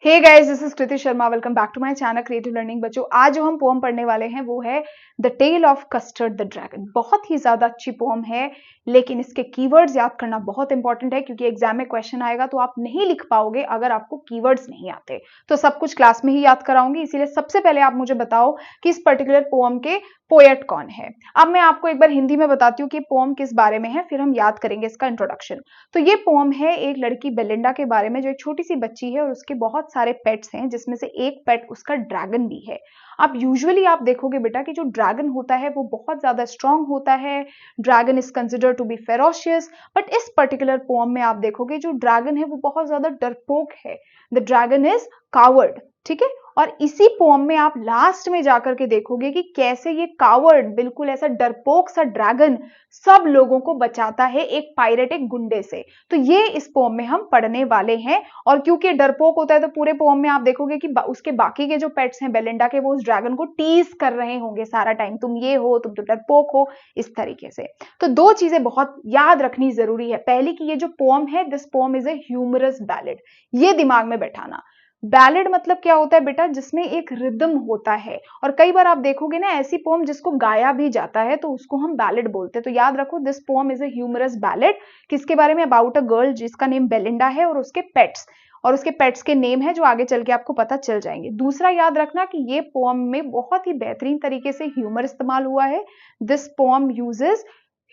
Hey guys, this is Kriti Sharma. Welcome back to my channel Creative Learning. बच्चों, आज जो हम पोम पढ़ने वाले हैं वो है the tale of Custard the dragon. बहुत ही ज्यादा अच्छी पोम है, लेकिन इसके कीवर्ड्स याद करना बहुत इंपॉर्टेंट है, क्योंकि एग्जाम में क्वेश्चन आएगा तो आप नहीं लिख पाओगे अगर आपको कीवर्ड्स नहीं आते। तो सब कुछ क्लास में ही याद कराऊंगी, इसीलिए सबसे पहले आप मुझे बताओ कि इस पर्टिकुलर पोम के पोएट कौन है। अब मैं आपको एक बार हिंदी में बताती हूँ कि पोम किस बारे में है, फिर हम याद करेंगे इसका इंट्रोडक्शन। तो ये पोम है एक लड़की बेलिंडा के बारे में, जो एक छोटी सी बच्ची है और उसके बहुत सारे पेट्स हैं, जिसमें से एक पेट उसका ड्रैगन भी है। अब यूजुअली आप देखोगे बेटा कि जो ड्रैगन होता है वो बहुत ज्यादा स्ट्रांग होता है। Dragon is consider to be ferocious, but इस पर्टिकुलर पोम में आप देखोगे जो ड्रैगन है वो बहुत ज्यादा डरपोक है। द ड्रैगन इज कावर्ड, ठीक है। और इसी पोम में आप लास्ट में जाकर के देखोगे कि कैसे ये कावर्ड, बिल्कुल ऐसा डरपोक सा ड्रैगन सब लोगों को बचाता है एक पायरेट, एक गुंडे से। तो ये इस पोम में हम पढ़ने वाले हैं। और क्योंकि डरपोक होता है तो पूरे पोम में आप देखोगे कि उसके बाकी के जो पेट्स हैं बेलिंडा के, वो उस ड्रैगन को टीज कर रहे होंगे सारा टाइम, तुम ये हो, तुम तो डरपोक हो, इस तरीके से। तो दो चीजें बहुत याद रखनी जरूरी है। पहली कि ये जो पोम है, this poem is a humorous ballad. ये दिमाग में बैठाना। बैलेड मतलब क्या होता है बेटा, जिसमें एक रिदम होता है। और कई बार आप देखोगे ना ऐसी पोम जिसको गाया भी जाता है तो उसको हम बैलेड बोलते हैं। तो याद रखो, this poem is a humorous ballad. किसके बारे में? अबाउट अ गर्ल जिसका नेम बेलिंडा है और उसके पेट्स, और उसके पेट्स के नेम है जो आगे चल के आपको पता चल जाएंगे। दूसरा याद रखना कि ये पोम में बहुत ही बेहतरीन तरीके से ह्यूमर इस्तेमाल हुआ है। This pome uses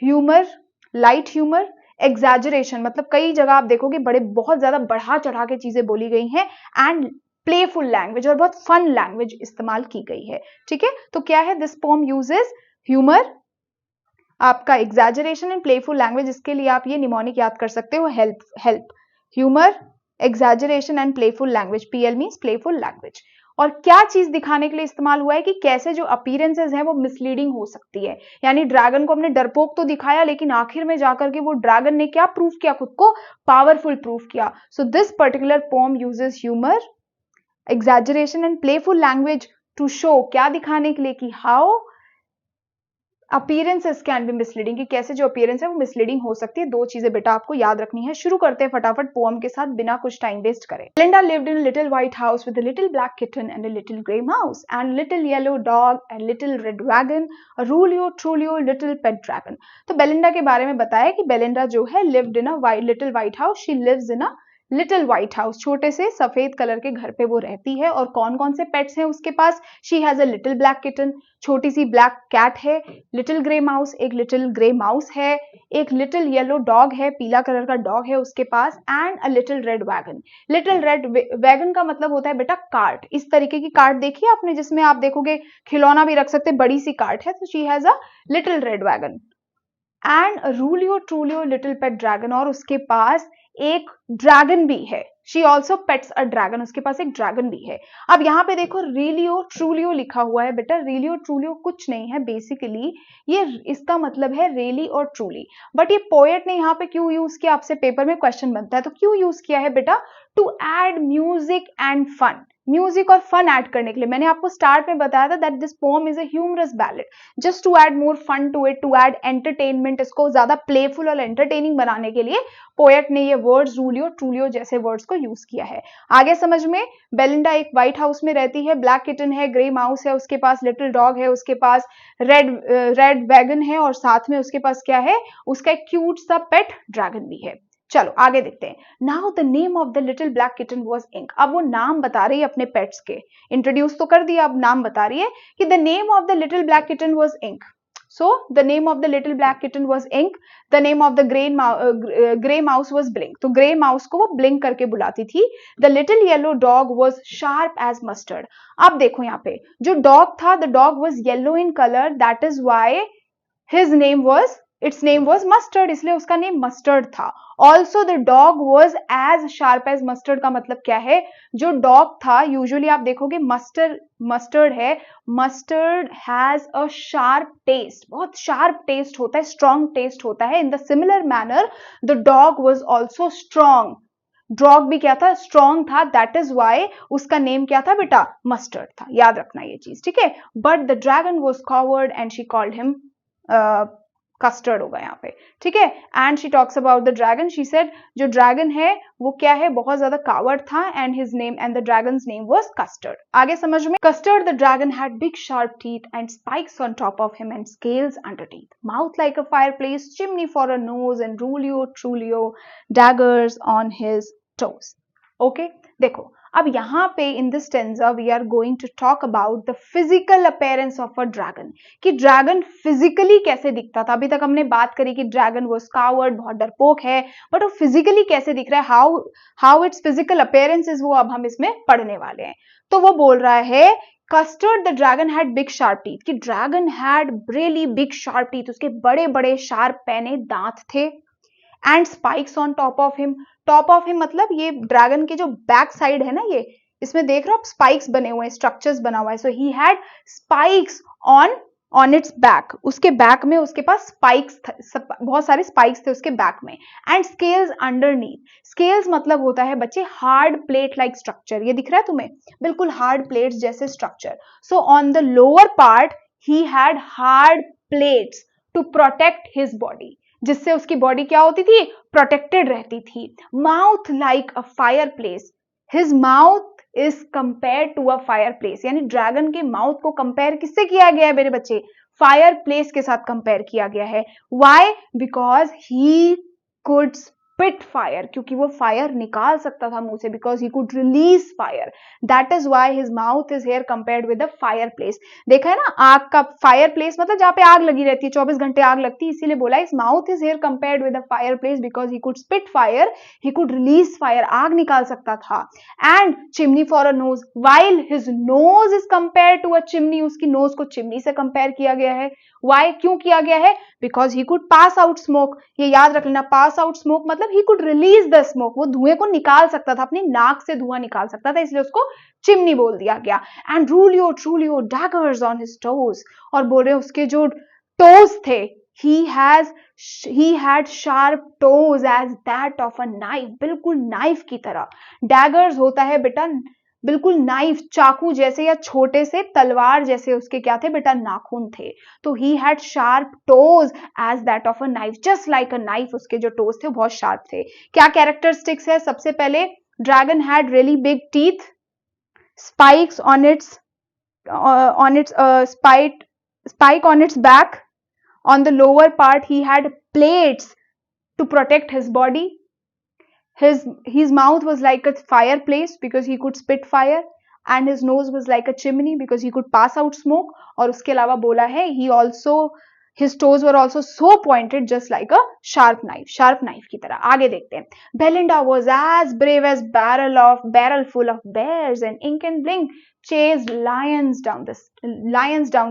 humour, light humour, exaggeration, मतलब कई जगह आप देखोगे बड़े बहुत ज्यादा बढ़ा चढ़ा के चीजें बोली गई हैं, एंड प्लेफुल लैंग्वेज और बहुत फन लैंग्वेज इस्तेमाल की गई है। ठीक है, तो क्या है? दिस पोम यूजेस ह्यूमर, आपका एग्जैजरेशन एंड प्लेफुल लैंग्वेज। इसके लिए आप ये निमोनिक याद कर सकते हो, help humour, exaggeration and playful language. PL means playful language. और क्या चीज दिखाने के लिए इस्तेमाल हुआ है कि कैसे जो अपीयरेंसेस हैं वो मिसलीडिंग हो सकती है। यानी ड्रैगन को हमने डरपोक तो दिखाया, लेकिन आखिर में जाकर के वो ड्रैगन ने क्या प्रूफ किया? खुद को पावरफुल प्रूफ किया। So this particular poem uses humour, exaggeration and playful language to show, क्या दिखाने के लिए कि how appearances can be misleading, कि कैसे जो अपीयरेंस है वो मिसलीडिंग हो सकती है। दो चीजें बेटा आपको याद रखनी है। शुरू करते हैं फटाफट पोम के साथ, बिना कुछ टाइम वेस्ट करे। Belinda lived in a little white house with a little black kitten and a little gray mouse and little yellow dog and little red dragon, a Rulio Trulio little pet dragon। तो Belinda के बारे में बताया कि Belinda जो है lived in a little white house, she lives in a little white house, छोटे से सफेद कलर के घर पे वो रहती है। और कौन कौन से पेट्स हैं उसके पास? She has a little black kitten, छोटी सी ब्लैक कैट है। लिटिल ग्रे माउस, एक लिटिल ग्रे माउस है। एक लिटिल येलो डॉग है, पीला कलर का डॉग है उसके पास। And a little red wagon. Little red wagon का मतलब होता है बेटा कार्ट। इस तरीके की कार्ट देखी आपने, जिसमें आप देखोगे खिलौना भी रख सकते, बड़ी सी कार्ट है। तो she has a little red wagon and realio trulio little pet dragon. और उसके पास एक ड्रैगन भी है। She also pets a dragon, उसके पास एक ड्रैगन भी है। अब यहाँ पे देखो रिलियो ट्रूलियो लिखा हुआ है बेटा। रिलियो ट्रूलियो कुछ नहीं है, बेसिकली ये इसका मतलब है रियली और ट्रूली। बट ये पोएट ने यहाँ पे क्यों यूज किया? आपसे पेपर में क्वेश्चन बनता है, तो क्यों यूज किया है बेटा? To add music and fun, music और फन ऐड करने के लिए। मैंने आपको स्टार्ट में बताया था that this poem is a humorous ballad, just to add more fun to it, to add entertainment. इसको ज्यादा प्लेफुल और एंटरटेनिंग बनाने के लिए पोएट ने ये वर्ड्स रूलियो ट्रूलियो जैसे वर्ड्स को यूज किया है। आगे समझ में? बेलिंडा एक व्हाइट हाउस में रहती है, ब्लैक किटन है, ग्रे माउस है उसके पास, लिटिल डॉग है उसके पास, रेड वैगन है, और साथ में उसके पास क्या है? उसका एक क्यूट सा पेट ड्रैगन भी है। चलो आगे देखते हैं। Now the name of the little black kitten was Ink. अब वो नाम बता रही है अपने पेट्स के, इंट्रोड्यूस तो कर दिया, अब नाम बता रही है कि the name of the little black kitten was Ink. So the name of the little black kitten was Ink. The name of the gray mouse was Blink. तो gray mouse को वो blink करके बुलाती थी। The little yellow dog was sharp as mustard. अब देखो यहाँ पे जो dog था, the dog was yellow in color. That is why its name was mustard, इसलिए उसका नेम मस्टर्ड था। Also the dog was as sharp as mustard का मतलब क्या है? जो डॉग था, यूजुअली आप देखोगे मस्टर्ड है, mustard has a sharp taste, बहुत शार्प टेस्ट होता है, स्ट्रॉन्ग टेस्ट होता है। In the similar manner the dog was also strong, dog भी क्या था? स्ट्रॉन्ग था। दैट इज वाई उसका नेम क्या था बेटा? मस्टर्ड था। याद रखना ये चीज, ठीक है। But the dragon was coward and she called him custard होगा यहाँ पे, ठीक है। And she talks about the dragon, she said जो ड्रैगन है वो क्या है, बहुत ज्यादा कावर्ड था, and his name and the dragons name was custard. आगे समझ में, custard the dragon had big sharp teeth and spikes on top of him and scales under teeth, mouth like a fireplace, chimney for a nose and realio trulio daggers on his toes. Okay, देखो अब यहाँ पे in this stanza we are going to talk about the physical appearance of a dragon, कि dragon physically कैसे दिखता था। अभी तक हमने बात करी कि ड्रैगन वो कावर्ड, बहुत डरपोक है, बट वो फिजिकली कैसे दिख रहा है, how it's physical appearance is, वो अब हम इसमें पढ़ने वाले हैं। तो वो बोल रहा है Custard the dragon had big sharp teeth, कि dragon had really big sharp teeth, उसके बड़े बड़े शार्प पैने दांत थे, and spikes on top of him, top of him मतलब ये ड्रैगन के जो बैक साइड है ना, ये इसमें देख रहे हो आप स्पाइक्स बने हुए हैं, स्ट्रक्चर्स बना हुआ है, so he had spikes on its back, उसके बैक में उसके पास स्पाइक्स, बहुत सारे स्पाइक्स थे उसके बैक में, एंड स्केल्स अंडरनीथ, स्केल्स मतलब होता है बच्चे हार्ड प्लेट लाइक स्ट्रक्चर, ये दिख रहा है तुम्हें, बिल्कुल हार्ड प्लेट्स जैसे structure. So on the lower part he had hard plates to protect his body, जिससे उसकी बॉडी क्या होती थी, प्रोटेक्टेड रहती थी। Mouth like a fireplace, his mouth is compare to a fireplace, यानी dragon के माउथ को कंपेयर किससे किया गया है मेरे बच्चे, फायर प्लेस के साथ कंपेयर किया गया है। Why, because he could spit fire, क्योंकि वो फायर निकाल सकता था मुंह से, because he could release fire, that is why his mouth is here compared with the fire place. देखा है ना, आग का फायर प्लेस मतलब जहां पे आग लगी रहती है, 24 घंटे आग लगती है, इसीलिए बोला his mouth is here compared with the fireplace because he could spit fire, he could release fire, आग निकाल सकता था। And chimney for a nose, while his nose is compare to a chimney, उसकी nose को chimney से compare किया गया है। वाई, क्यों किया गया है, because he could pass out smoke, ये याद रख लेना, पास आउट स्मोक मतलब he could release the smoke, वो धुएं को निकाल सकता था, अपनी नाक से धुआं निकाल सकता था, इसलिए उसको चिमनी बोल दिया गया। And realio trulio daggers on his toes, और बोल रहे उसके जो टोज थे, he had sharp toes as that of a knife, बिल्कुल नाइफ की तरह। डैगर्स होता है बेटा बिल्कुल नाइफ, चाकू जैसे या छोटे से तलवार जैसे उसके क्या थे बेटा, नाखून थे। तो he had sharp toes as that of a knife, just like a knife, उसके जो टोज थे बहुत शार्प थे। क्या कैरेक्टरिस्टिक्स है, सबसे पहले dragon had really big teeth, spikes on it's spike on its back, on the lower part he had plates to protect his body, his mouth was like a fireplace because he could spit fire, and his nose was like a chimney because he could pass out smoke. और उसके अलावा बोला है his toes were also so pointed just like a sharp knife की तरह। आगे देखते हैं। Belinda was as brave as barrel full of bears, and Ink and Blink chased lions down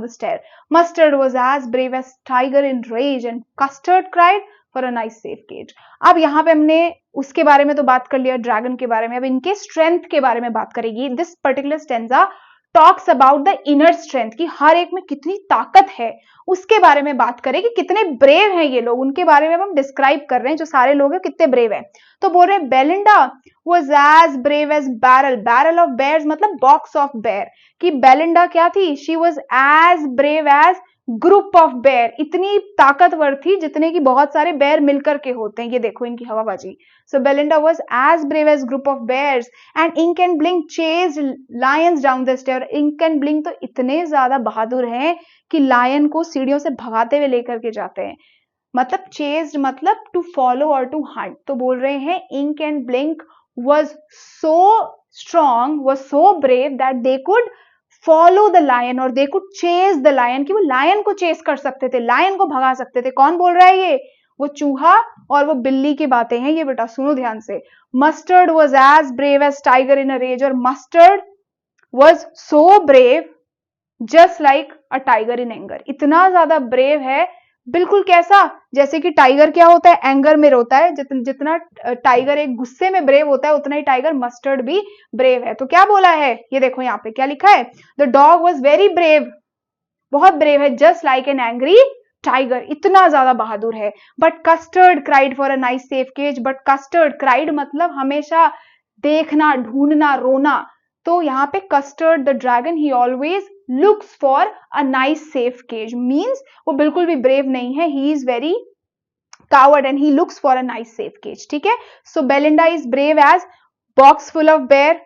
the stair. Mustard was as brave as tiger in rage, and Custard cried for a nice safe cage. अब यहाँ पे हमने उसके बारे में तो बात कर लिया, ड्रैगन के बारे में, अब इनके स्ट्रेंथ के बारे में बात करेगी। This particular stanza talks about the inner strength, की हर एक में कितनी ताकत है उसके बारे में बात करें, कि कितने ब्रेव हैं ये लोग, उनके बारे में हम डिस्क्राइब कर रहे हैं, जो सारे लोग हैं कितने ब्रेव हैं। तो बोल रहे हैं Belinda was as brave as barrel of bears मतलब बॉक्स ऑफ बेयर, कि बेलिंडा क्या थी, she was as brave as group of bear, इतनी ताकतवर थी जितने की बहुत सारे बेयर मिलकर के होते हैं। ये देखो इनकी हवाबाजी। So Belinda was as brave as group of bears, and Ink and Blink chased lions down the stair. Ink and Blink तो इतने ज्यादा बहादुर हैं कि लायन को सीढ़ियों से भगाते हुए लेकर के जाते हैं। मतलब चेज्ड मतलब टू फॉलो और टू हंट। तो बोल रहे हैं Ink and Blink was so strong, was so brave that they could follow the lion or they could chase the lion, कि वो लायन को चेस कर सकते थे, लायन को भगा सकते थे। कौन बोल रहा है ये, वो चूहा और वो बिल्ली की बातें हैं ये बेटा, सुनो ध्यान से। Mustard was as brave as tiger in a rage, और mustard was so brave just like a tiger in anger, इतना ज्यादा ब्रेव है, बिल्कुल कैसा, जैसे कि टाइगर क्या होता है, एंगर में रोता है, जितना टाइगर एक गुस्से में ब्रेव होता है उतना ही टाइगर मस्टर्ड भी ब्रेव है। तो क्या बोला है, ये देखो यहाँ पे क्या लिखा है, the dog was very brave, बहुत ब्रेव है, just like an angry tiger, इतना ज्यादा बहादुर है। But Custard cried for a nice safe cage, but Custard cried मतलब हमेशा देखना, ढूंढना, रोना। तो यहाँ पे कस्टर्ड द ड्रैगन ही always looks for a nice safe cage. Means वो बिल्कुल भी brave नहीं है. He is very coward and he looks for a nice safe cage. ठीक है. So Belinda is brave as box full of bear.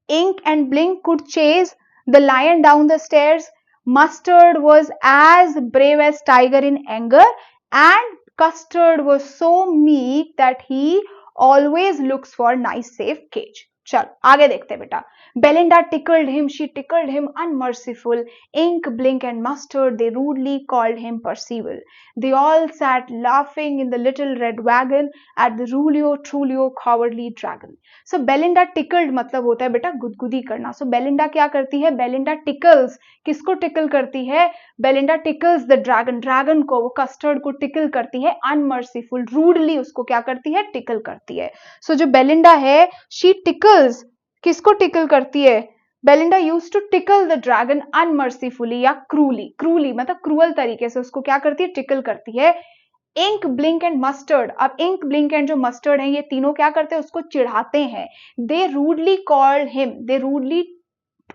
Ink and Blink could chase the lion down the stairs. Mustard was as brave as Tiger in anger, and Custard was so meek that he always looks for nice safe cage. चल आगे देखते बेटा. Belinda tickled him, she tickled him unmerciful. Ink, Blink and Mustard, they rudely called him Percival. They all sat laughing in the little red wagon at the Rulio Trulio cowardly dragon. So Belinda tickled मतलब होता है बेटा गुदगुदी करना. So Belinda क्या करती है? Belinda tickles. किसको tickle करती है? Belinda tickles the dragon. Dragon को, वो custard को tickle करती है. Unmerciful, rudely उसको क्या करती है? Tickle करती है. So जो Belinda है, she tickles. किसको टिकल करती है? Belinda used to tickle the dragon unmercifully या क्रूली मतलब क्रूअल तरीके से उसको क्या करती है? टिकल करती है. Ink, Blink and Mustard. अब इंक, ब्लिंक एंड जो मस्टर्ड है, ये तीनों क्या करते हैं? उसको चिढ़ाते हैं. दे रूडली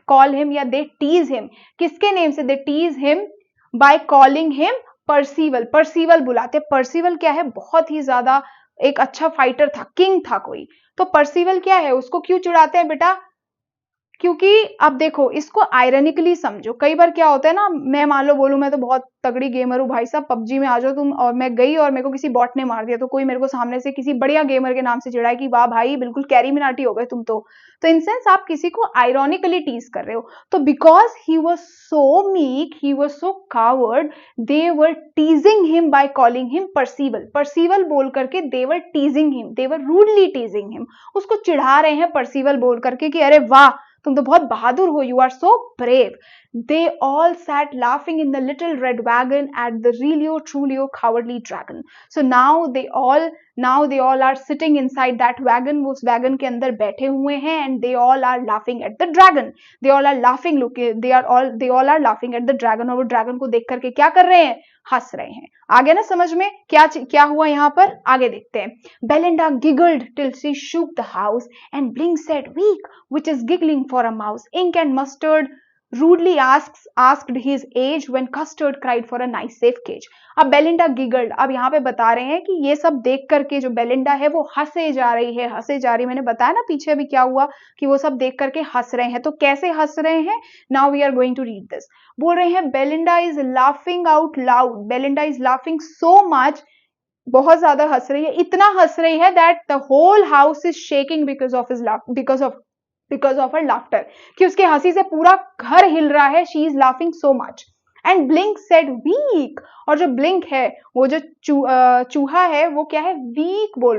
कॉल हिम या दे टीज हिम. किसके नेम से? They tease him by calling him Percival बुलाते. परसीवल क्या है? बहुत ही ज्यादा एक अच्छा फाइटर था, किंग था कोई. तो परसीवल क्या है? उसको क्यों चिढ़ाते हैं बेटा? क्योंकि अब देखो, इसको आयरनिकली समझो. कई बार क्या होता है ना, मैं मान लो बोलूं मैं तो बहुत तगड़ी गेमर हूँ भाई साहब, पबजी में आ जाओ तुम, और मैं गई और मेरे को किसी बॉट ने मार दिया, तो कोई मेरे को सामने से किसी बढ़िया गेमर के नाम से चिढ़ाए कि वाह भाई बिल्कुल कैरी मिनाटी हो गए तुम तो इन सेंस आप किसी को आयरॉनिकली टीज कर रहे हो. तो because he was so meek, he was so coward, they were teasing him by calling him Percival बोल करके they were teasing him, they were rudely teasing him. उसको चिढ़ा रहे हैं परसीवल बोल करके कि अरे वाह तुम तो बहुत बहादुर हो, you are so brave. They all sat laughing in the little red wagon at the Relio Trulio cowardly dragon. So now they all are sitting inside that wagon. वो उस wagon के अंदर बैठे हुए हैं and they all are laughing at the dragon. They all are laughing. Look, they all are laughing at the dragon. और वो dragon को देख करके क्या कर रहे हैं? हंस रहे हैं. आगे ना समझ में क्या हुआ यहाँ पर? आगे देखते हैं. Belinda giggled till she shook the house and Blink said weak, which is giggling for a mouse. Ink and Mustard rudely asked his age when Custard cried for a nice safe cage. अब Belinda giggled. अब यहाँ पे बता रहे हैं कि ये सब देख करके जो बेलिंडा है वो हंसे जा रही. मैंने बताया ना पीछे अभी क्या हुआ कि वो सब देख करके हंस रहे हैं. तो कैसे हंस रहे हैं? Now we are going to read this. बोल रहे हैं Belinda is laughing out loud. Belinda is laughing so much, बहुत ज्यादा हंस रही है, इतना हंस रही है that the whole house is shaking because of her laughter, कि उसके हंसी से पूरा घर हिल रहा है. She is laughing so much. And Blink said week. और जो ब्लिंक है, वो जो चूहा है, वो क्या है? वीक बोल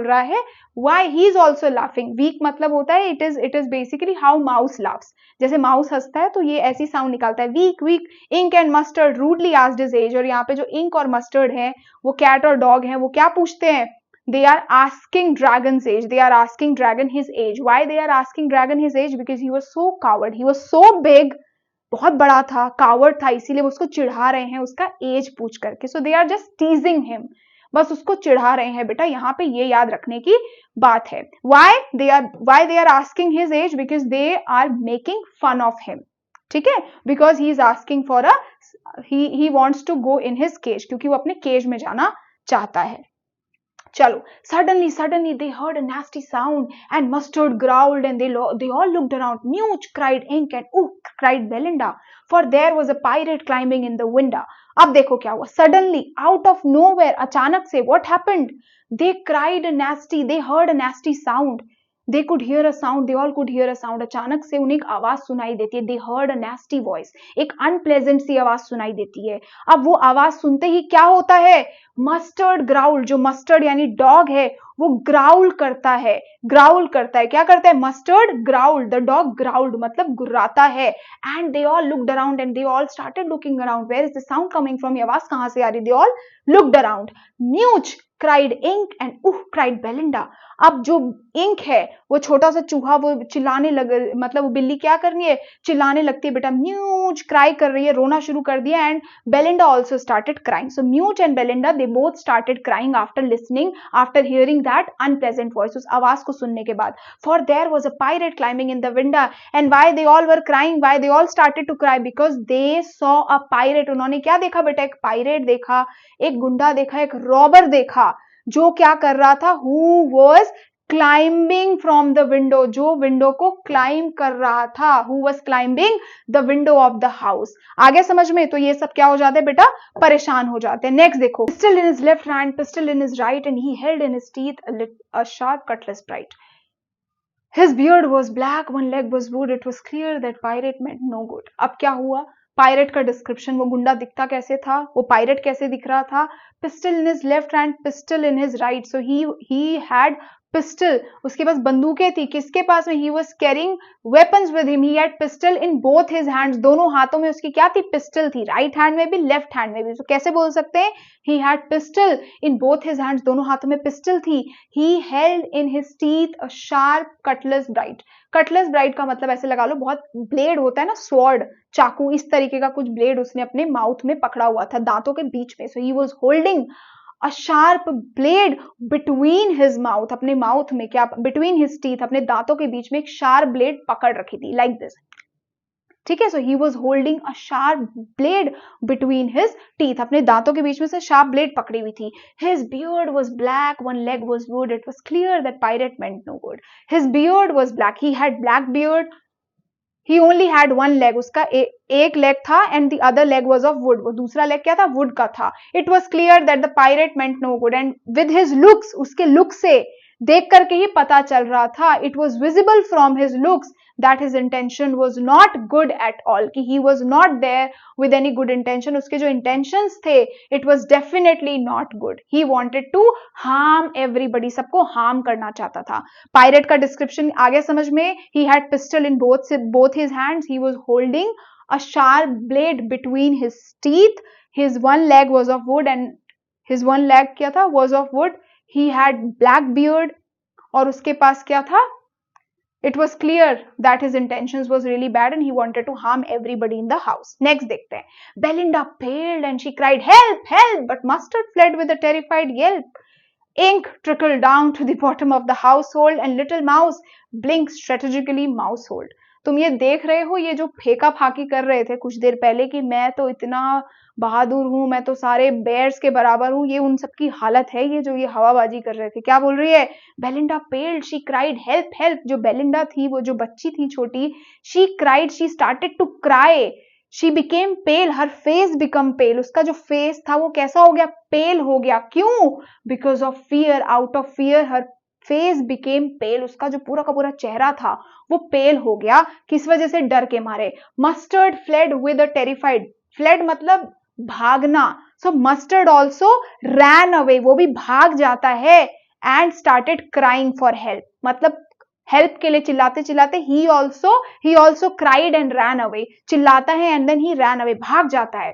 रहा है. Why? He is also laughing. Week मतलब होता है it is basically how mouse laughs. जैसे माउस हंसता है तो ये ऐसी साउंड निकालता है, week. Ink and Mustard rudely asked his age. और यहाँ पे जो इंक और मस्टर्ड है, वो कैट और डॉग है, वो क्या पूछते हैं? They are asking Dragon's age. They are asking Dragon his age. Why they are asking Dragon his age? Because he was so coward. He was so big. बहुत बड़ा था, कावर्ड था, इसीलिए वो उसको चिढ़ा रहे हैं उसका एज पूछ करके. So they are just teasing him. बस उसको चिढ़ा रहे हैं बेटा. यहाँ पे ये याद रखने की बात है. Why they are asking his age? Because they are making fun of him. ठीक है? Because he is asking for he wants to go in his cage. क्योंकि वो अपने केज में जाना चाहता है. चलो. Suddenly they heard a nasty sound and Mustard growled and they all looked around. Mewch, cried Ink, and ook, cried Belinda, for there was a pirate climbing in the window. अब देखो क्या हुआ. Suddenly, out of nowhere, अचानक से, what happened? They heard a nasty sound. They could hear a sound. They all could hear a sound. अचानक से उन्हें एक आवाज सुनाई देती है. They heard a nasty voice. एक अनप्लेजेंट सी आवाज सुनाई देती है. अब वो आवाज सुनते ही क्या होता है? Mustard growl. जो मस्टर्ड यानी डॉग है, वो ग्राउल करता है. क्या करता है? Mustard growl. The dog growled मतलब गुर्राता है. And they all looked around and they all started looking around. Where is the sound coming from? ये आवाज कहां से आ रही? They all looked around. Meowch, cried Ink, and cried Belinda. अब जो इंक है वो छोटा सा चूहा वो चिल्लाने लग, मतलब वो बिल्ली क्या करनी है, चिल्लाने लगती है बेटा, म्यूच, क्राई कर रही है, रोना शुरू कर दिया। And Belinda also started crying. So meowch and Belinda they both started crying after listening, after hearing that unpleasant voice, उस आवाज को सुनने के बाद। For there was a pirate climbing in the window and why they all were crying, why they all started to cry, because they saw a pirate. उन्होंने क्या देखा बेटा, एक पायरेट देखा, एक गुंडा देखा, एक रॉबर देखा, जो क्या कर रहा था, who was climbing from the window, जो विंडो को क्लाइंब कर रहा था, who was climbing the window of the house. आगे समझ में? तो ये सब क्या हो जाते हैं बेटा, परेशान हो जाते हैं। नेक्स्ट देखो, pistol in his left hand, pistol in his right, and he held in his teeth a sharp cutlass bright. His beard was black, one leg was wood. It was clear that pirate meant no good. अब क्या हुआ, pirate का description, वो गुंडा दिखता कैसे था, वो पायरेट कैसे दिख रहा था, pistol in his left hand, pistol in his right, so he had pistol, उसके पास बंदूकें थी, किसके पास में, he was carrying weapons with him, he had pistol in both his hands, दोनों हाथों में उसकी क्या थी, पिस्टल थी, राइट हैंड में भी लेफ्ट हैंड में भी। तो कैसे बोल सकते हैं, he had pistol in both his hands, दोनों हाथों में पिस्टल थी। He held in his teeth a sharp Cutlass bright, Cutlass bright का मतलब ऐसे लगा लो, बहुत ब्लेड होता है ना, स्वॉर्ड, चाकू, इस तरीके का कुछ ब्लेड उसने अपने माउथ में पकड़ा हुआ था, दांतों के बीच में। So he was holding a sharp blade between his mouth, अपने माउथ में क्या, बिटवीन हिज टीथ, अपने दांतों के बीच में एक शार्प ब्लेड पकड़ रखी थी, लाइक दिस, ठीक है। So he was holding a sharp blade between his teeth, अपने दांतों के बीच में से शार्प ब्लेड पकड़ी हुई थी। His beard was black, one leg was wood, it was clear that pirate meant no good. His beard was black, he had black beard, he only had one leg, उसका एक leg था, and the other leg was of wood, वो दूसरा leg क्या था, would का था। It was clear that the pirate meant no good, and with his looks, उसके लुक से देख करके ही पता चल रहा था, it was visible from his looks that his intention was not good at all, कि he was not there with any good intention, उसके जो intentions थे, it was definitely not good, he wanted to harm everybody, सबको harm करना चाहता था। Pirate का description आगे समझ में, he had pistol in both his hands, he was holding a sharp blade between his teeth, his one leg was of wood, and his one leg क्या था, was of wood, he had black beard, और उसके पास क्या था, it was clear that his intentions was really bad and he wanted to harm everybody in the house. Next देखते हैं, Belinda paled and she cried, help, help, but Mustard fled with a terrified yelp. Ink trickled down to the bottom of the household and little mouse blinked strategically mousehold. तुम ये देख रहे हो, ये जो फेंका फाकी कर रहे थे कुछ देर पहले कि मैं तो इतना बहादुर हूं, मैं तो सारे बेयर्स के बराबर हूं, ये उन सबकी हालत है, ये जो ये हवाबाजी कर रहे थे। क्या बोल रही है, Belinda paled, she cried, help help. जो बेलिंडा थी, वो जो बच्ची थी छोटी, she cried, she started to cry, she became pale, her face become pale, उसका जो फेस था वो कैसा हो गया, पेल हो गया। क्यों, because of fear, out of fear her face became pale, उसका जो पूरा का पूरा चेहरा था वो पेल हो गया, किस वजह से, डर के मारे। Mustard fled with a terrified, fled मतलब भागना, so Mustard also ran away, वो भी भाग जाता है, and started crying for help, मतलब हेल्प के लिए चिल्लाते चिल्लाते, he also cried and ran away, चिल्लाता है and then he ran away, भाग जाता है।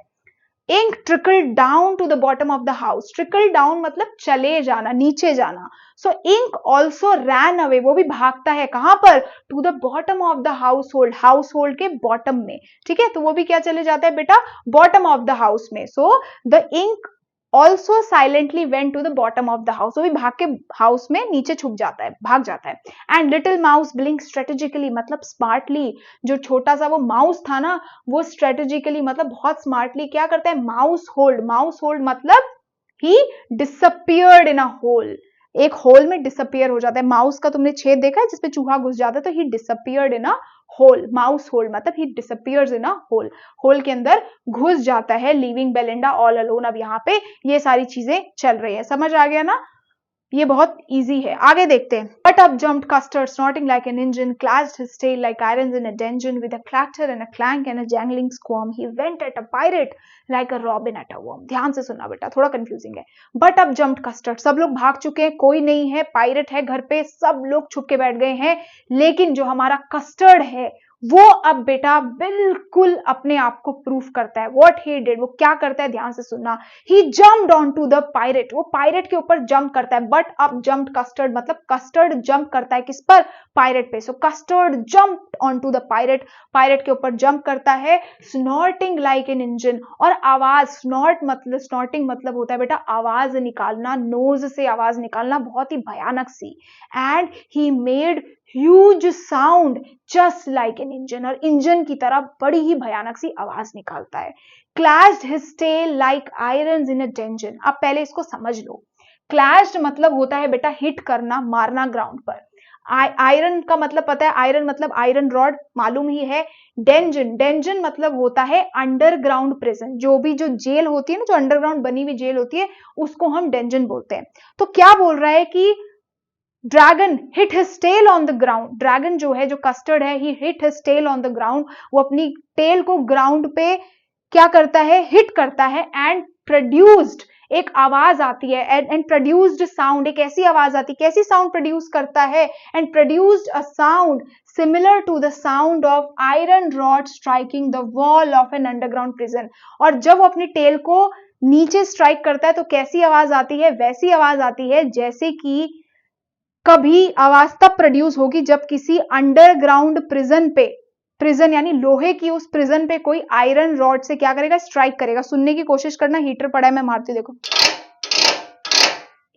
Ink trickled down to the bottom of the house. Trickle down मतलब चले जाना, नीचे जाना. So ink also ran away. वो भी भागता है कहां पर, to the bottom of the household. Household के bottom में, ठीक है, तो वो भी क्या चले जाता है बेटा, bottom of the house में. So the ink also silently went to the bottom of the house. वो भी भाग के हाउस में नीचे छुप जाता है, भाग जाता है. And little mouse blinked strategically मतलब smartly. जो छोटा सा वो माउस था ना, वो strategically मतलब बहुत smartly क्या करता है, माउस होल्ड मतलब he disappeared in a hole. एक होल में डिसअपियर हो जाता है। माउस का तुमने छेद देखा है जिसपे चूहा घुस जाता है, तो he disappeared in a hole, mouse hole मतलब he disappears in a hole, hole के अंदर घुस जाता है, लीविंग बेलिंडा ऑल अलोन। अब यहाँ पे ये सारी चीजें चल रही है, समझ आ गया ना, ये बहुत इजी है। आगे देखते हैं। But up jumped Custard, snorting like an engine, clashed his tail like irons in a dungeon, with a clatter and a clank and a jangling squirm, he went at a pirate like a robin at a worm. ध्यान से सुनना बेटा, थोड़ा confusing है। But up jumped Custard, सब लोग भाग चुके हैं, कोई नहीं है, पायरेट है घर पे, सब लोग छुप के बैठ गए हैं, लेकिन जो हमारा कस्टर्ड है वो अब बेटा बिल्कुल अपने आप को प्रूफ करता है। व्हाट ही डिड, वो क्या करता है, ध्यान से सुनना। He jumped on to the pirate, वो पायरेट के ऊपर जंप करता है। बट अब जम्प्ड कस्टर्ड, मतलब कस्टर्ड जंप करता है किस पर, पायरेट पे। So custard jumped on to the pirate, pirate के ऊपर जंप करता है, स्नॉर्टिंग लाइक एन इंजन, और आवाज, स्नॉर्टिंग मतलब होता है बेटा आवाज निकालना, नोज से आवाज निकालना, बहुत ही भयानक सी। And he made huge sound just like an engine, और इंजन की तरह बड़ी ही भयानक सी आवाज निकालता है। Clashed his tail like irons in a dungeon. अब पहले इसको समझ लो। क्लैश्ड मतलब होता है बेटा हिट करना, मारना ग्राउंड पर। आयरन का मतलब पता है, आयरन मतलब आयरन रॉड, मालूम ही है। डेंजन, डेंजन मतलब होता है अंडरग्राउंड प्रिजन, जो भी जो जेल होती है ना, जो अंडरग्राउंड बनी हुई जेल होती है, उसको हम डेंजन बोलते हैं। तो क्या बोल रहा है कि dragon hit his tail on the ground, dragon जो है, जो कस्टर्ड है, he hit his tail on the ground, वो अपनी टेल को ग्राउंड पे क्या करता है, हिट करता है। एंड प्रोड्यूस्ड, एक आवाज आती है, एंड प्रोड्यूस्ड साउंड, एक ऐसी आवाज आती है, कैसी साउंड प्रोड्यूस करता है, and produced a sound similar to the sound of iron rod striking the wall of an underground prison. और जब वो अपनी टेल को नीचे स्ट्राइक करता है तो कैसी आवाज आती है, वैसी आवाज आती है जैसे कि कभी आवाज तब प्रोड्यूस होगी जब किसी अंडरग्राउंड प्रिजन पे, प्रिजन यानी लोहे की उस प्रिजन पे कोई आयरन रॉड से क्या करेगा, स्ट्राइक करेगा। सुनने की कोशिश करना, हीटर पड़ा है, मैं मारती हूं, देखो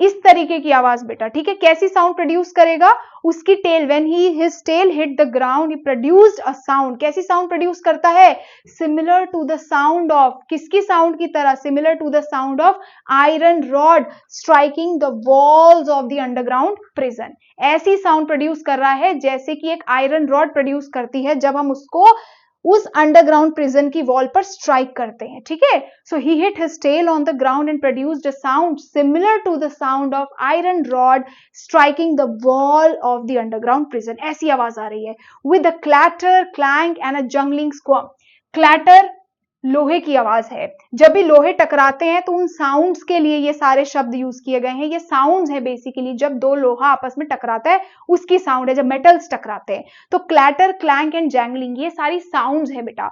इस तरीके की आवाज बेटा, ठीक है। कैसी साउंड प्रोड्यूस करेगा, उसकी tail, when his tail hit the ground, he produced a sound, कैसी साउंड प्रोड्यूस करता है, similar to the sound of, किसकी साउंड की तरह, similar to the sound of iron rod striking the walls of the underground prison. ऐसी sound produce कर रहा है जैसे कि एक आयरन रॉड प्रोड्यूस करती है जब हम उसको उस अंडरग्राउंड प्रिजन की वॉल पर स्ट्राइक करते हैं, ठीक है। So he hit his tail on the ground and produced a sound similar to the sound of iron rod striking the wall of the underground prison. ऐसी आवाज आ रही है, with a clatter, clank and a jangling squirm. Clatter लोहे की आवाज है, जब भी लोहे टकराते हैं तो उन साउंड्स के लिए ये सारे शब्द यूज किए गए हैं। ये साउंड्स है बेसिकली, जब दो लोहा आपस में टकराता है उसकी साउंड है, जब मेटल्स टकराते हैं। तो क्लैटर, क्लैंक एंड जैंगलिंग, ये सारी साउंड्स है बेटा।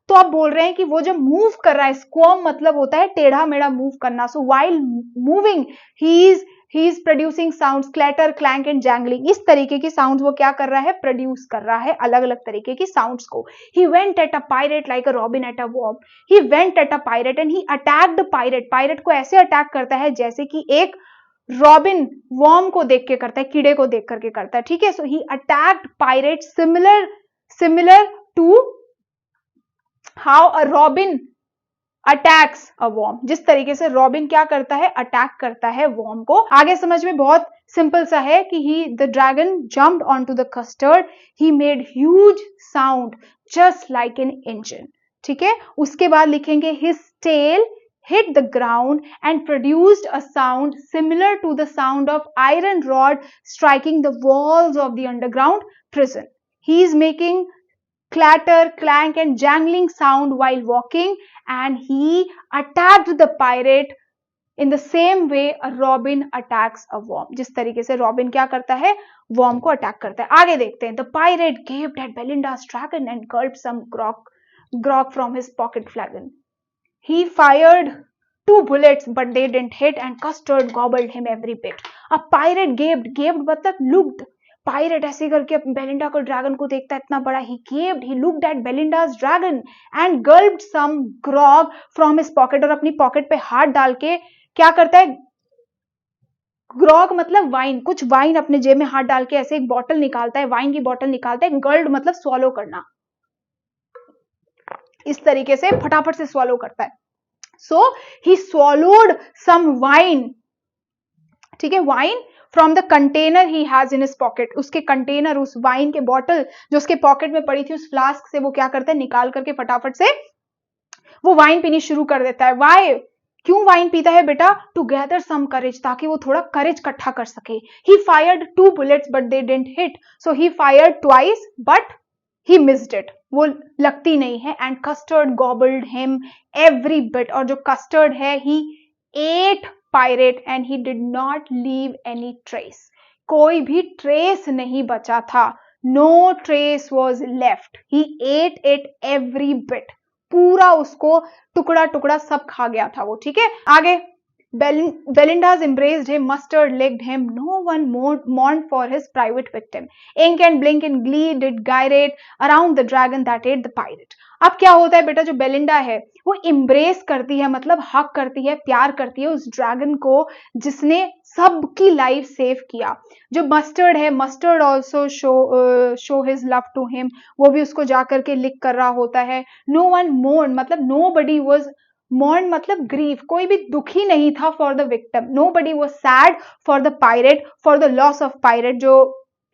तो आप बोल रहे हैं कि वो जब मूव कर रहा है, स्क्वाम मतलब होता है टेढ़ा मेढ़ा मूव करना। सो while moving he is producing sounds, clatter, clank and jingling, इस तरीके की साउंड्स वो क्या कर रहा है, प्रोड्यूस कर रहा है, अलग अलग तरीके की साउंड्स को। He went at a pirate like a robin at a worm, he went at a pirate and he attacked pirate, pirate को ऐसे अटैक करता है जैसे कि एक रॉबिन वॉर्म को देख के करता है, कीड़े को देख करके करता है, ठीक है। So he attacked pirate similar to how a robin attacks a worm, जिस तरीके से रॉबिन क्या करता है, अटैक करता है वॉर्म को। आगे समझ में बहुत सिंपल सा है कि the dragon jumped on to the Custard, he made huge sound just like an engine, ठीक है। उसके बाद लिखेंगे his tail hit the ground and produced a sound similar to the sound of iron rod striking the walls of the underground prison. He is making clatter, clank and jangling sound while walking and he attacked the pirate in the same way a robin attacks a worm. जिस तरीके से robin क्या करता है, worm को attack करता है। आगे देखते हैं। The pirate gaped at Belinda's dragon and gulped some grog from his pocket flagon. He fired 2 bullets but they didn't hit and Custard gobbled him every bit. A pirate gaped मतलब looked. Pirate ऐसे करके Belinda को dragon को देखता है इतना बड़ा। He gaped, he looked at Belinda's dragon and gulped some grog from his pocket, और अपनी पॉकेट पे हाथ डाल के क्या करता है, ग्रॉग मतलब वाइन, कुछ वाइन अपने जेब में हाथ डाल के ऐसे एक बॉटल निकालता है, वाइन की बॉटल निकालता है। गल्ड मतलब स्वॉलो करना, इस तरीके से फटाफट से स्वॉलो करता है। सो ही swallowed some wine, ठीक है, wine from the container he has in his pocket, उसके कंटेनर, उस वाइन के बॉटल जो उसके पॉकेट में पड़ी थी, उस फ्लास्क से वो क्या करता है, निकाल करके फटाफट से वो वाइन पीनी शुरू कर देता है। वाई, क्यों वाइन पीता है बेटा, टू गैदर सम करेज, ताकि वो थोड़ा करेज इकट्ठा कर सके। He fired 2 bullets but they didn't hit, so he fired twice but he missed it, वो लगती नहीं है। And custard gobbled him every bit, और जो कस्टर्ड है he ate pirate and he did not leave any trace, कोई भी trace नहीं बचा था। No trace was left, he ate it every bit, पूरा उसको टुकड़ा टुकड़ा सब खा गया था वो, ठीक है। आगे, Belinda's embraced him, mustard licked him. No one mourned for his private victim. Ink and blink in glee did gyrate around the dragon that ate the pirate. अब क्या होता है बेटा, जो बेलिंडा है वो इम्ब्रेस करती है, मतलब हक करती है, प्यार करती है उस ड्रैगन को जिसने सबकी लाइफ सेव किया। जो मस्टर्ड है, Mustard also show his love to him, वो भी उसको जाकर के लिक कर रहा होता है। नो वन मोर्न, मतलब नो बडी वॉज मोर्न, मतलब ग्रीफ, कोई भी दुखी नहीं था for the victim. Nobody was sad for the pirate, for the loss of pirate, जो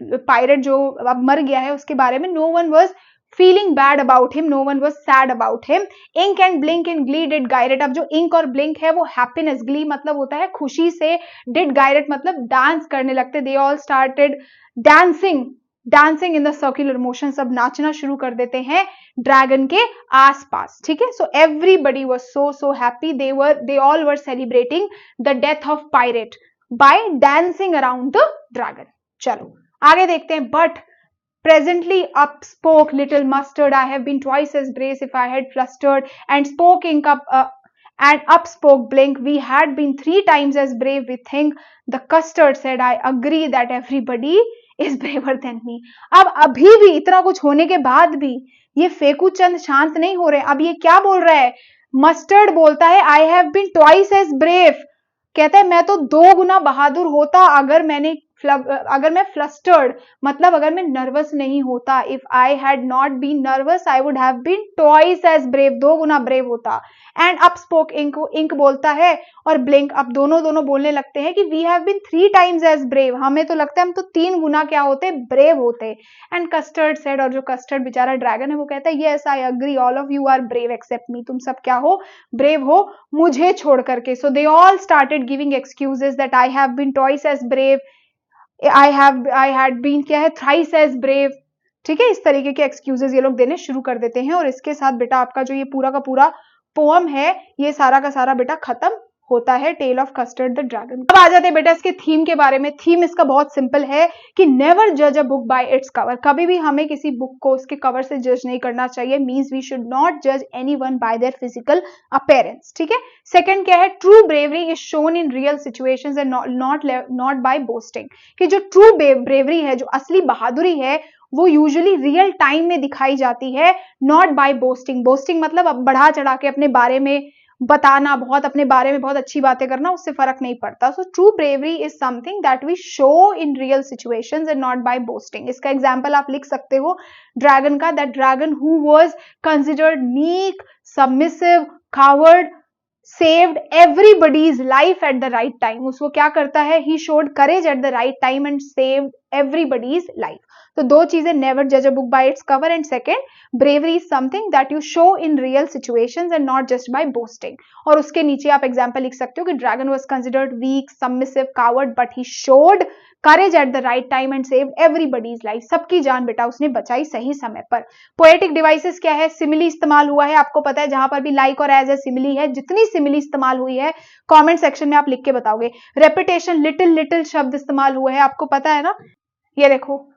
पायरेट जो अब मर गया है उसके बारे में no one was feeling bad about him, no one was sad about him. Ink and blink in glee did gyrate. अब जो ink और blink है वो happiness, glee मतलब होता है खुशी से, did gyrate मतलब डांस करने लगते। They all started dancing in the circular motion, सब नाचना शुरू कर देते हैं ड्रैगन के आसपास, ठीक है। So everybody was so happy. They all were celebrating the death of pirate by dancing around the dragon. चलो आगे देखते हैं। But presently up spoke little mustard, I have been twice as brave if I had flustered, and spoke ink and up spoke blink, we had been 3 times as brave we think. The custard said, I agree that everybody is braver than me. अब अभी भी इतना कुछ होने के बाद भी ये फेकू चंद शांत नहीं हो रहे। अब ये क्या बोल रहा है, मस्टर्ड बोलता है I have been twice as brave, कहता है मैं तो 2 गुना बहादुर होता अगर मैं फ्लस्टर्ड, मतलब अगर मैं नर्वस नहीं होता। If I had not been nervous I would have been twice as brave, 2 गुना ब्रेव होता। And up spoke Ink, Ink बोलता है और ब्लिंक, अब दोनों बोलने लगते हैं कि we have been 3 times as brave, हमें तो लगता है हम तो 3 गुना क्या होते, ब्रेव होते। एंड कस्टर्ड सेड, और जो कस्टर्ड बेचारा ड्रैगन है वो कहता है yes I agree, all of you are brave except me, तुम सब क्या हो, ब्रेव हो मुझे छोड़ करके। So they all started giving excuses that I have been twice as brave, I had been क्या है, thrice as brave, ठीक है। इस तरीके के एक्सक्यूजेस ये लोग देने शुरू कर देते हैं और इसके साथ बेटा आपका जो ये पूरा का पूरा पोएम है ये सारा का सारा बेटा खत्म होता है, tale of Custard the dragon. अब आ जाते हैं बेटा इसके थीम के बारे में। थीम इसका बहुत सिंपल है कि नेवर जज a book by its cover, कभी भी हमें किसी बुक को उसके कवर से जज नहीं करना चाहिए। मींस वी शुड नॉट जज anyone by their physical appearance, ठीक है। सेकंड क्या है, true bravery is shown in real situations and not by boasting, कि जो ट्रू ब्रेवरी है, जो असली बहादुरी है वो यूजुअली रियल टाइम में दिखाई जाती है, नॉट बाय बोस्टिंग। बोस्टिंग मतलब अब बढ़ा चढ़ा के अपने बारे में बताना, बहुत अपने बारे में बहुत अच्छी बातें करना, उससे फर्क नहीं पड़ता। So true bravery is something that we show in real situations and not by boasting. इसका एग्जांपल आप लिख सकते हो ड्रैगन का, that dragon who was considered meek, submissive, coward, saved everybody's life at the right time। उसको क्या करता है, he showed courage at the right time and saved everybody's life। तो 2 चीजें, never judge a book by its cover and second bravery is something that you show in real situations and not just by boasting। और उसके नीचे आप example लिख सकते हो कि dragon was considered weak, submissive, coward but he showed courage at the right time and saved everybody's life। सबकी जान बेटा उसने बचाई सही समय पर। पोएटिक डिवाइसेस क्या है, सिमिली इस्तेमाल हुआ है, आपको पता है जहां पर भी लाइक और एज ए सिमिली है, जितनी सिमिली इस्तेमाल हुई है कमेंट सेक्शन में आप लिख के बताओगे। रेपिटेशन, लिटिल शब्द इस्तेमाल हुआ है, आपको पता है ना, ये देखो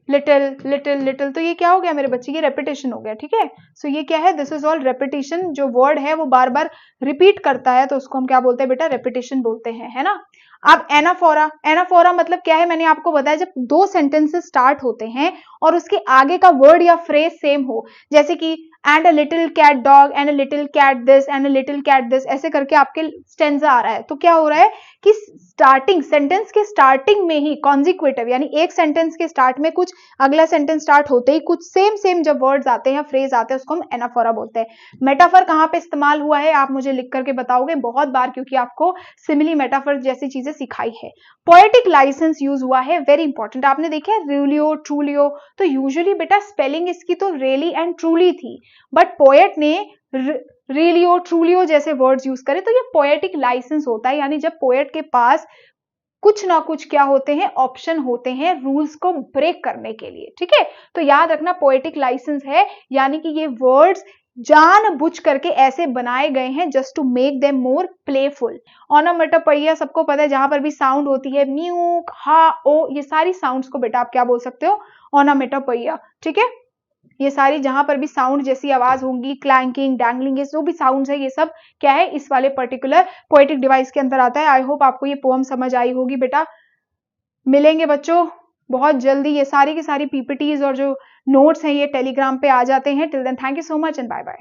लिटिल, तो ये क्या हो गया मेरे बच्चे, ये रेपिटेशन हो गया, ठीक है। सो ये क्या है, दिस इज ऑल रेपिटेशन। जो वर्ड है वो बार बार रिपीट करता है तो उसको हम क्या बोलते हैं बेटा, रेपिटेशन बोलते हैं, है ना। अब एनाफोरा मतलब क्या है, मैंने आपको बताया जब 2 सेंटेंसेस स्टार्ट होते हैं और उसके आगे का वर्ड या फ्रेज सेम हो, जैसे कि and a little cat dog and a little cat this and a little cat this, ऐसे करके आपके स्टेंजा आ रहा है, तो क्या हो रहा है कि स्टार्टिंग सेंटेंस के स्टार्टिंग में ही कॉन्जिक्वेटिव, यानी एक सेंटेंस के स्टार्ट में कुछ, अगला सेंटेंस स्टार्ट होते ही कुछ सेम जब वर्ड्स आते हैं, फ्रेज आते हैं, उसको हम एनाफोरा बोलते हैं। मेटाफर कहां पे इस्तेमाल हुआ है आप मुझे लिख करके बताओगे बहुत बार, क्योंकि आपको सिमिली मेटाफर जैसी चीजें सिखाई है। पोएटिक लाइसेंस यूज हुआ है, वेरी इंपॉर्टेंट, आपने देखा है रूलियो, ट्रूलियो, तो यूजुअली बेटा स्पेलिंग इसकी तो रेली एंड ट्रूली थी, बट पोएट ने रिलियो, ट्रूलियो जैसे वर्ड्स यूज करे तो ये पोएटिक लाइसेंस होता है, यानी जब पोएट के पास कुछ ना कुछ क्या होते हैं, ऑप्शन होते हैं रूल्स को ब्रेक करने के लिए, ठीक है। तो याद रखना पोएटिक लाइसेंस है, यानी कि ये वर्ड्स जानबूझ करके ऐसे बनाए गए हैं just to make them more playful. Onomatopoeia सबको पता है, जहां पर भी साउंड होती है म्यू, हा, ओ, ये सारी साउंड्स को बेटा आप क्या बोल सकते हो? ओनोमेटोपोइया। ठीक है, ये सारी जहां पर भी साउंड जैसी आवाज होंगी, क्लैंकिंग, डैंगलिंग, ये जो भी साउंड्स है ये सब क्या है, इस वाले पर्टिकुलर पोएटिक डिवाइस के अंदर आता है। आई होप आपको ये पोएम समझ आई होगी बेटा। मिलेंगे बच्चों बहुत जल्दी। ये सारी की सारी पीपीटीज और जो नोट्स हैं ये टेलीग्राम पे आ जाते हैं। Till then thank you so much and bye bye.